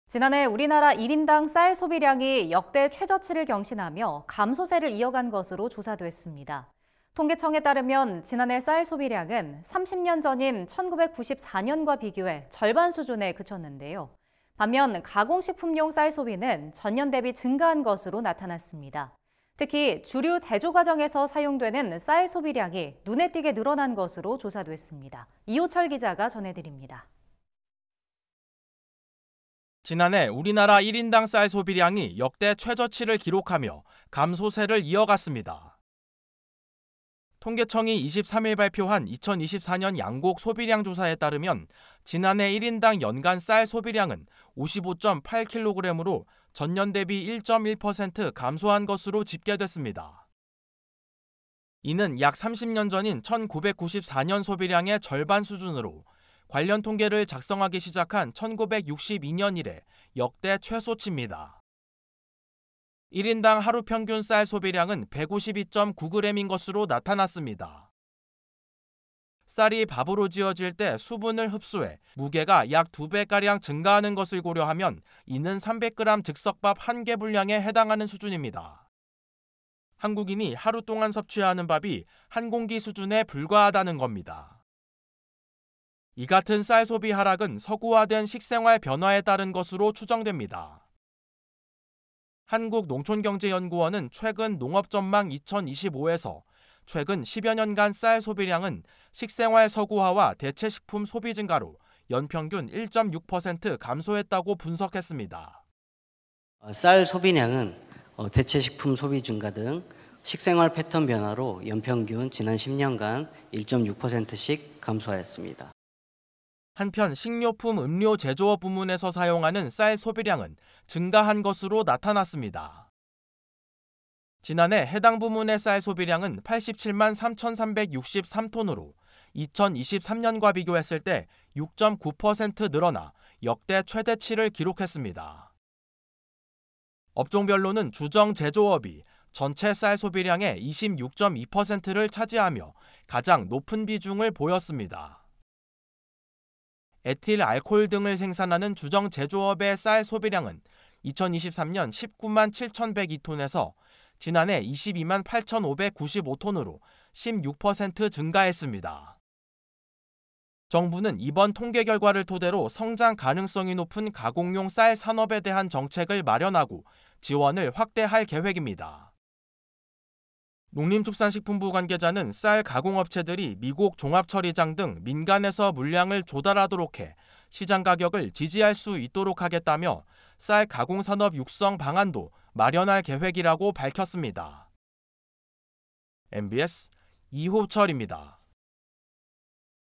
지난해 우리나라 1인당 쌀 소비량이 역대 최저치를 경신하며 감소세를 이어간 것으로 조사됐습니다. 통계청에 따르면 지난해 쌀 소비량은 30년 전인 1994년과 비교해 절반 수준에 그쳤는데요. 반면 가공식품용 쌀 소비는 전년 대비 증가한 것으로 나타났습니다. 특히 주류 제조 과정에서 사용되는 쌀 소비량이 눈에 띄게 늘어난 것으로 조사됐습니다. 이호철 기자가 전해드립니다. 지난해 우리나라 1인당 쌀 소비량이 역대 최저치를 기록하며 감소세를 이어갔습니다. 통계청이 23일 발표한 2024년 양곡 소비량 조사에 따르면 지난해 1인당 연간 쌀 소비량은 55.8kg으로 전년 대비 1.1% 감소한 것으로 집계됐습니다. 이는 약 30년 전인 1994년 소비량의 절반 수준으로 관련 통계를 작성하기 시작한 1962년 이래 역대 최소치입니다. 1인당 하루 평균 쌀 소비량은 152.9g인 것으로 나타났습니다. 쌀이 밥으로 지어질 때 수분을 흡수해 무게가 약 2배가량 증가하는 것을 고려하면 이는 300g 즉석밥 1개 분량에 해당하는 수준입니다. 한국인이 하루 동안 섭취하는 밥이 한 공기 수준에 불과하다는 겁니다. 이 같은 쌀 소비 하락은 서구화된 식생활 변화에 따른 것으로 추정됩니다. 한국농촌경제연구원은 최근 농업전망 2025에서 최근 10여 년간 쌀 소비량은 식생활 서구화와 대체식품 소비 증가로 연평균 1.6% 감소했다고 분석했습니다. 쌀 소비량은 대체식품 소비 증가 등 식생활 패턴 변화로 연평균 지난 10년간 1.6%씩 감소하였습니다. 한편 식료품 음료 제조업 부문에서 사용하는 쌀 소비량은 증가한 것으로 나타났습니다. 지난해 해당 부문의 쌀 소비량은 87만 3,363톤으로 2023년과 비교했을 때 6.9% 늘어나 역대 최대치를 기록했습니다. 업종별로는 주정 제조업이 전체 쌀 소비량의 26.2%를 차지하며 가장 높은 비중을 보였습니다. 에틸 알코올 등을 생산하는 주정 제조업의 쌀 소비량은 2023년 19만 7,102톤에서 지난해 22만 8,595톤으로 16% 증가했습니다. 정부는 이번 통계 결과를 토대로 성장 가능성이 높은 가공용 쌀 산업에 대한 정책을 마련하고 지원을 확대할 계획입니다. 농림축산식품부 관계자는 쌀 가공업체들이 미국 종합처리장 등 민간에서 물량을 조달하도록 해 시장 가격을 지지할 수 있도록 하겠다며 쌀 가공산업 육성 방안도 마련할 계획이라고 밝혔습니다. MBS 이호철입니다.